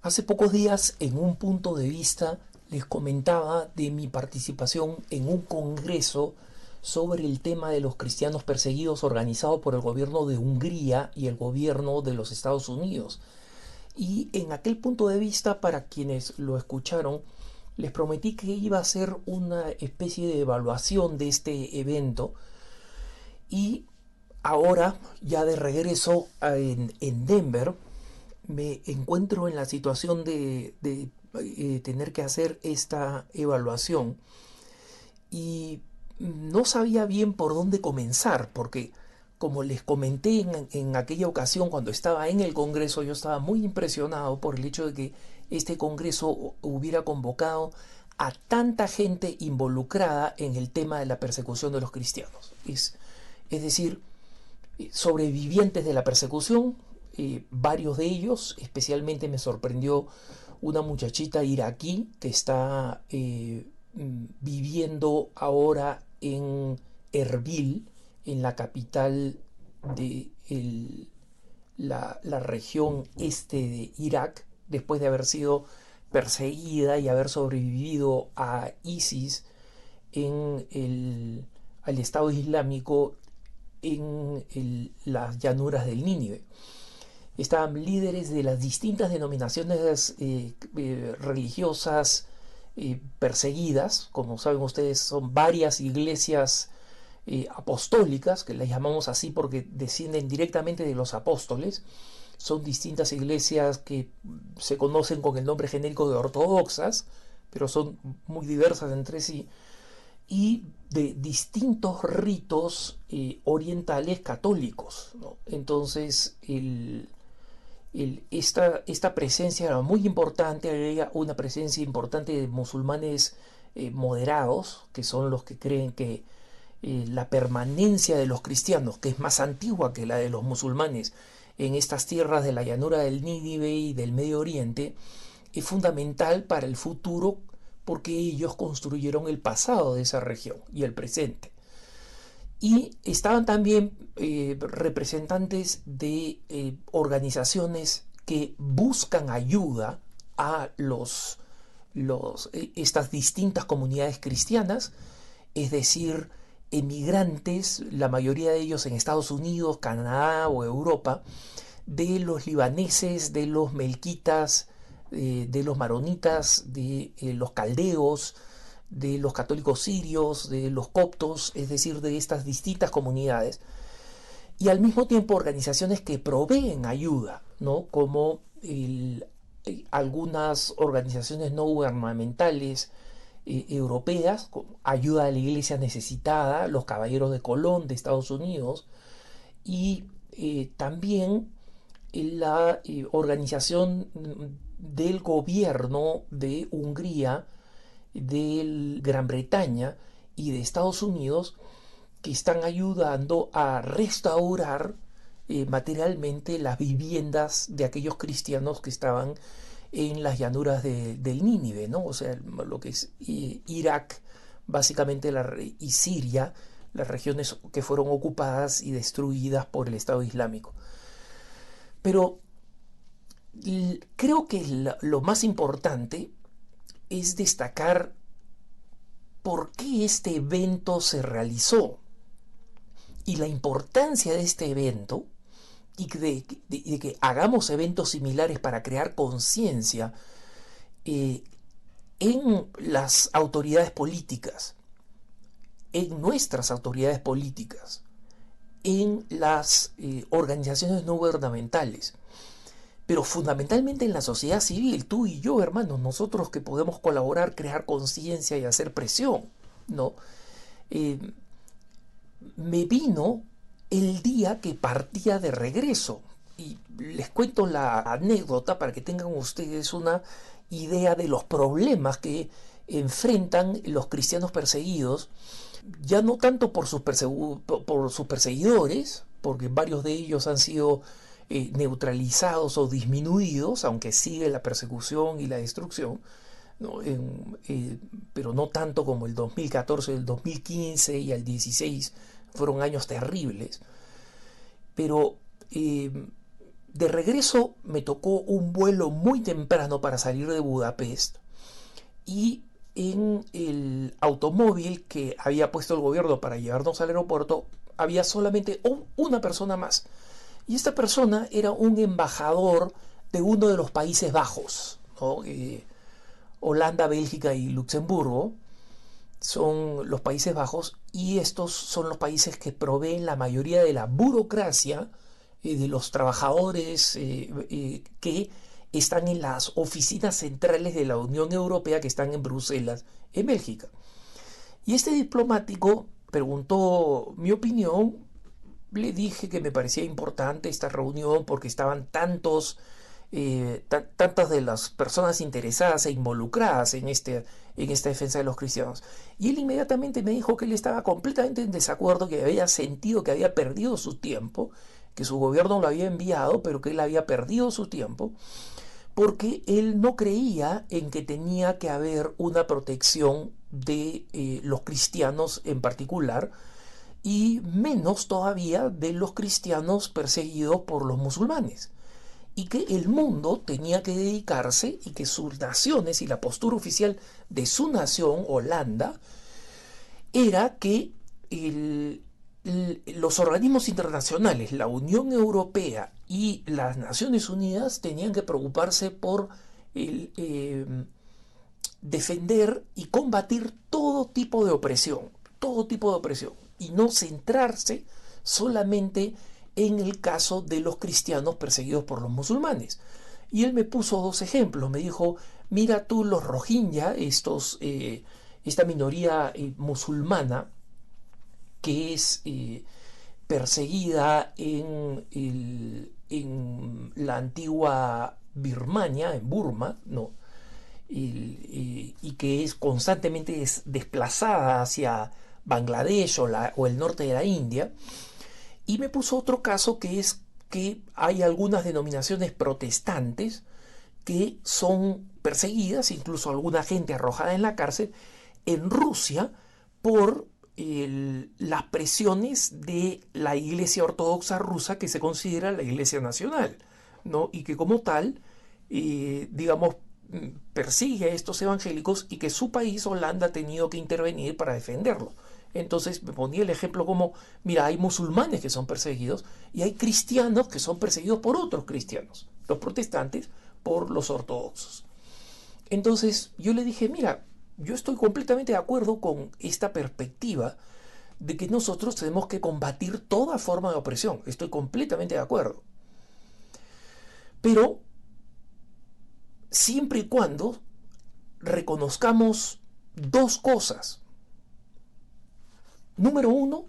Hace pocos días, en un punto de vista, les comentaba de mi participación en un congreso sobre el tema de los cristianos perseguidos organizado por el gobierno de Hungría y el gobierno de los Estados Unidos. Y en aquel punto de vista, para quienes lo escucharon, les prometí que iba a hacer una especie de evaluación de este evento. Y ahora, ya de regreso en Denver, me encuentro en la situación de tener que hacer esta evaluación y no sabía bien por dónde comenzar, porque como les comenté en aquella ocasión cuando estaba en el Congreso, yo estaba muy impresionado por el hecho de que este Congreso hubiera convocado a tanta gente involucrada en el tema de la persecución de los cristianos. Es decir, sobrevivientes de la persecución, varios de ellos. Especialmente me sorprendió una muchachita iraquí que está viviendo ahora en Erbil, en la capital de la región este de Irak, después de haber sido perseguida y haber sobrevivido a ISIS al Estado Islámico en las llanuras del Nínive. Estaban líderes de las distintas denominaciones religiosas perseguidas. Como saben ustedes, son varias iglesias apostólicas, que las llamamos así porque descienden directamente de los apóstoles. Son distintas iglesias que se conocen con el nombre genérico de ortodoxas, pero son muy diversas entre sí, y de distintos ritos orientales católicos, ¿no? Entonces esta presencia era muy importante. Había una presencia importante de musulmanes moderados, que son los que creen que la permanencia de los cristianos, que es más antigua que la de los musulmanes en estas tierras de la llanura del Nínive y del Medio Oriente, es fundamental para el futuro, porque ellos construyeron el pasado de esa región y el presente. Y estaban también representantes de organizaciones que buscan ayuda a estas distintas comunidades cristianas, es decir, emigrantes, la mayoría de ellos en Estados Unidos, Canadá o Europa, de los libaneses, de los melquitas, de los maronitas, de los caldeos, de los católicos sirios, de los coptos, es decir, de estas distintas comunidades, y al mismo tiempo organizaciones que proveen ayuda, ¿no? Como algunas organizaciones no gubernamentales europeas, con ayuda a la iglesia necesitada, los Caballeros de Colón de Estados Unidos, y también la organización del gobierno de Hungría, de Gran Bretaña y de Estados Unidos, que están ayudando a restaurar materialmente las viviendas de aquellos cristianos que estaban en las llanuras del Nínive, ¿no? O sea, lo que es Irak, básicamente, y Siria, las regiones que fueron ocupadas y destruidas por el Estado Islámico. Pero creo que lo más importante es destacar por qué este evento se realizó y la importancia de este evento, y de que hagamos eventos similares para crear conciencia en las autoridades políticas, en nuestras autoridades políticas, en las organizaciones no gubernamentales, pero fundamentalmente en la sociedad civil, tú y yo, hermanos, nosotros que podemos colaborar, crear conciencia y hacer presión, ¿no? Me vino el día que partía de regreso, y les cuento la anécdota para que tengan ustedes una idea de los problemas que enfrentan los cristianos perseguidos, ya no tanto por sus perseguidores, porque varios de ellos han sido neutralizados o disminuidos, aunque sigue la persecución y la destrucción, ¿no? Pero no tanto como el 2014, el 2015 y el 16, fueron años terribles. Pero De regreso me tocó un vuelo muy temprano para salir de Budapest y en el automóvil que había puesto el gobierno para llevarnos al aeropuerto había solamente una persona más. Y esta persona era un embajador de uno de los Países Bajos, ¿no? Holanda, Bélgica y Luxemburgo son los Países Bajos, y estos son los países que proveen la mayoría de la burocracia de los trabajadores que están en las oficinas centrales de la Unión Europea, que están en Bruselas, en Bélgica. Y este diplomático preguntó mi opinión. Le dije que me parecía importante esta reunión porque estaban tantas de las personas interesadas e involucradas en esta defensa de los cristianos. Y él inmediatamente me dijo que él estaba completamente en desacuerdo, que había sentido que había perdido su tiempo, que su gobierno lo había enviado, pero que él había perdido su tiempo, porque él no creía en que tenía que haber una protección de los cristianos en particular, y menos todavía de los cristianos perseguidos por los musulmanes, y que el mundo tenía que dedicarse, y que sus naciones y la postura oficial de su nación, Holanda, era que los organismos internacionales, la Unión Europea y las Naciones Unidas, tenían que preocuparse por defender y combatir todo tipo de opresión, y no centrarse solamente en el caso de los cristianos perseguidos por los musulmanes. Y él me puso dos ejemplos. Me dijo: mira tú, los Rohingya, esta minoría musulmana que es perseguida en la antigua Birmania, en Burma, ¿no? Y que es constantemente desplazada hacia Bangladesh o el norte de la India. Y me puso otro caso, que es que hay algunas denominaciones protestantes que son perseguidas, incluso alguna gente arrojada en la cárcel en Rusia por las presiones de la Iglesia Ortodoxa rusa, que se considera la Iglesia Nacional, ¿no? Y que como tal, digamos, persigue a estos evangélicos, y que su país, Holanda, ha tenido que intervenir para defenderlo. Entonces me ponía el ejemplo como: mira, hay musulmanes que son perseguidos y hay cristianos que son perseguidos por otros cristianos, los protestantes por los ortodoxos. Entonces yo le dije: mira, yo estoy completamente de acuerdo con esta perspectiva de que nosotros tenemos que combatir toda forma de opresión. Estoy completamente de acuerdo. Pero siempre y cuando reconozcamos dos cosas. Número uno,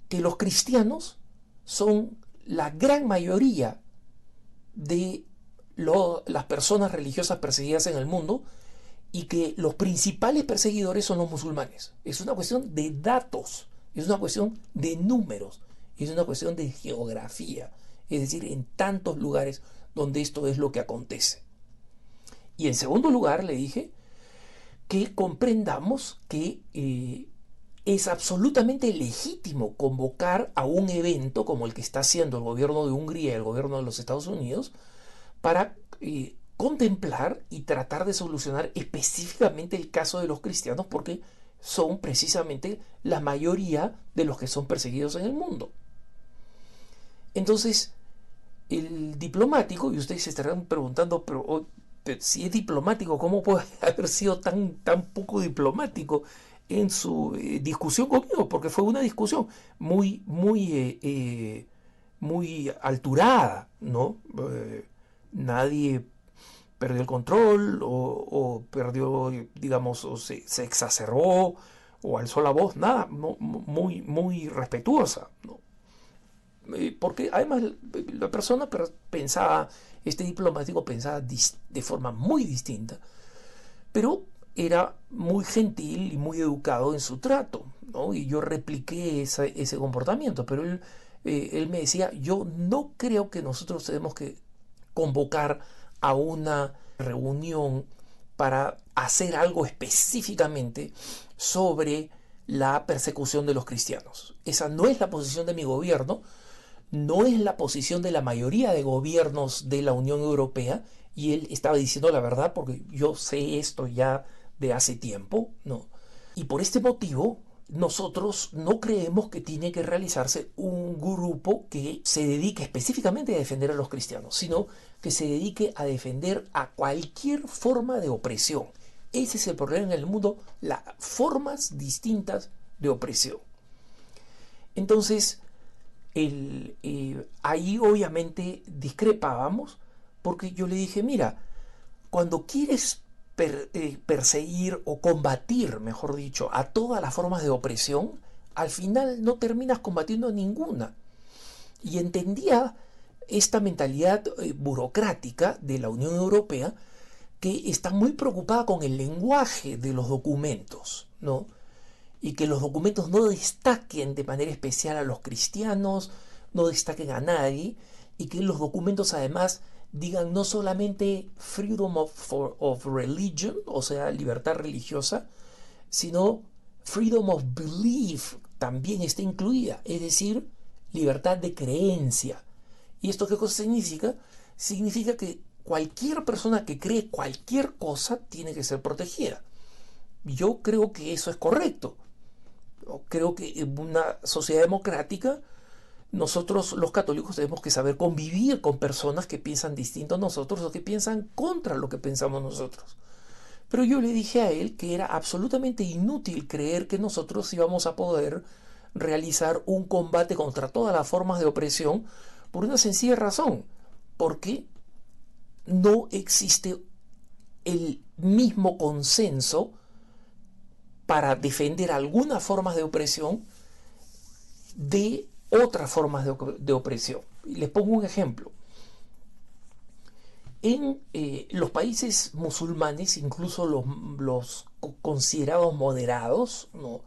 que los cristianos son la gran mayoría de las personas religiosas perseguidas en el mundo, y que los principales perseguidores son los musulmanes. Es una cuestión de datos, es una cuestión de números, es una cuestión de geografía, es decir, en tantos lugares donde esto es lo que acontece. Y en segundo lugar, le dije que comprendamos que es absolutamente legítimo convocar a un evento como el que está haciendo el gobierno de Hungría y el gobierno de los Estados Unidos para contemplar y tratar de solucionar específicamente el caso de los cristianos, porque son precisamente la mayoría de los que son perseguidos en el mundo. Entonces, el diplomático, y ustedes se estarán preguntando: pero si es diplomático, ¿cómo puede haber sido tan poco diplomático en su discusión conmigo? Porque fue una discusión muy alturada, ¿no? Nadie perdió el control o perdió, digamos, o se exacerbó o alzó la voz, nada, no, muy respetuosa, ¿no? Porque además la persona pensaba, este diplomático pensaba de forma muy distinta, pero era muy gentil y muy educado en su trato, ¿no? Y yo repliqué ese comportamiento, pero él me decía: yo no creo que nosotros tenemos que convocar a una reunión para hacer algo específicamente sobre la persecución de los cristianos. Esa no es la posición de mi gobierno. no es la posición de la mayoría de gobiernos de la Unión Europea, y él estaba diciendo la verdad porque yo sé esto ya de hace tiempo, ¿no? Y por este motivo, nosotros no creemos que tiene que realizarse un grupo que se dedique específicamente a defender a los cristianos, sino que se dedique a defender a cualquier forma de opresión. Ese es el problema en el mundo, las formas distintas de opresión. Entonces, ahí obviamente discrepábamos porque yo le dije, mira, cuando quieres perseguir o combatir, mejor dicho, a todas las formas de opresión, al final no terminas combatiendo ninguna. Y entendía esta mentalidad burocrática de la Unión Europea, que está muy preocupada con el lenguaje de los documentos, ¿no? Y que los documentos no destaquen de manera especial a los cristianos, no destaquen a nadie, y que los documentos además digan no solamente freedom of religion, o sea, libertad religiosa, sino freedom of belief también está incluida, es decir, libertad de creencia. ¿Y esto qué cosa significa? Significa que cualquier persona que cree cualquier cosa tiene que ser protegida. Yo creo que eso es correcto. Creo que en una sociedad democrática nosotros los católicos tenemos que saber convivir con personas que piensan distinto a nosotros o que piensan contra lo que pensamos nosotros. Pero yo le dije a él que era absolutamente inútil creer que nosotros íbamos a poder realizar un combate contra todas las formas de opresión por una sencilla razón, porque no existe el mismo consenso para defender algunas formas de opresión de otras formas de opresión. Les pongo un ejemplo. En los países musulmanes, incluso los considerados moderados, no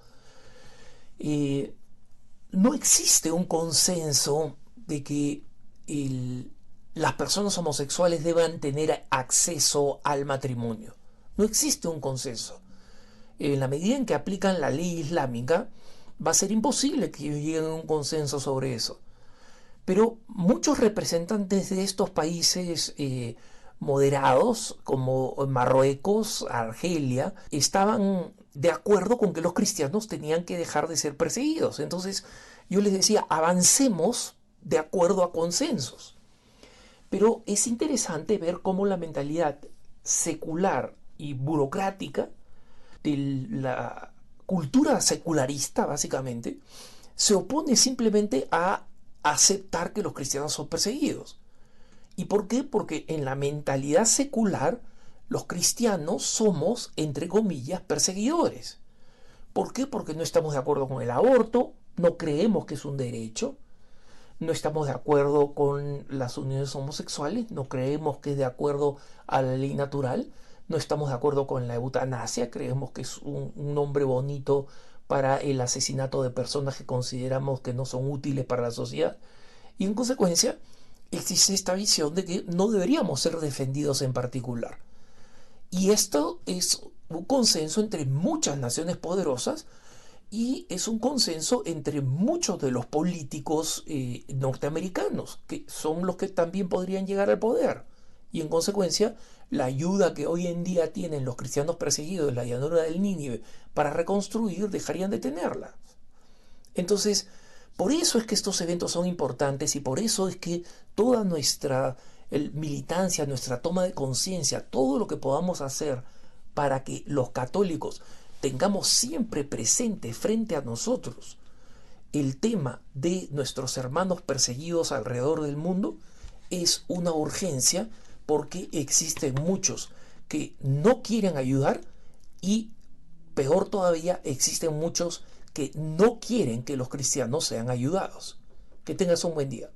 existe un consenso de que las personas homosexuales deban tener acceso al matrimonio. No existe un consenso. En la medida en que aplican la ley islámica, va a ser imposible que ellos lleguen a un consenso sobre eso. Pero muchos representantes de estos países moderados, como Marruecos, Argelia, estaban de acuerdo con que los cristianos tenían que dejar de ser perseguidos. Entonces yo les decía, avancemos de acuerdo a consensos. Pero es interesante ver cómo la mentalidad secular y burocrática de la cultura secularista, básicamente, se opone simplemente a aceptar que los cristianos son perseguidos. ¿Y por qué? Porque en la mentalidad secular los cristianos somos, entre comillas, perseguidores. ¿Por qué? Porque no estamos de acuerdo con el aborto, no creemos que es un derecho, no estamos de acuerdo con las uniones homosexuales, no creemos que es de acuerdo a la ley natural, no estamos de acuerdo con la eutanasia, creemos que es un nombre bonito para el asesinato de personas que consideramos que no son útiles para la sociedad. Y en consecuencia, existe esta visión de que no deberíamos ser defendidos en particular. Y esto es un consenso entre muchas naciones poderosas y es un consenso entre muchos de los políticos norteamericanos, que son los que también podrían llegar al poder. Y en consecuencia, la ayuda que hoy en día tienen los cristianos perseguidos en la llanura del Nínive para reconstruir, dejarían de tenerla. Entonces, por eso es que estos eventos son importantes y por eso es que toda nuestra militancia, nuestra toma de conciencia, todo lo que podamos hacer para que los católicos tengamos siempre presente frente a nosotros el tema de nuestros hermanos perseguidos alrededor del mundo, es una urgencia porque existen muchos que no quieren ayudar y, peor todavía, existen muchos que no quieren que los cristianos sean ayudados. Que tengas un buen día.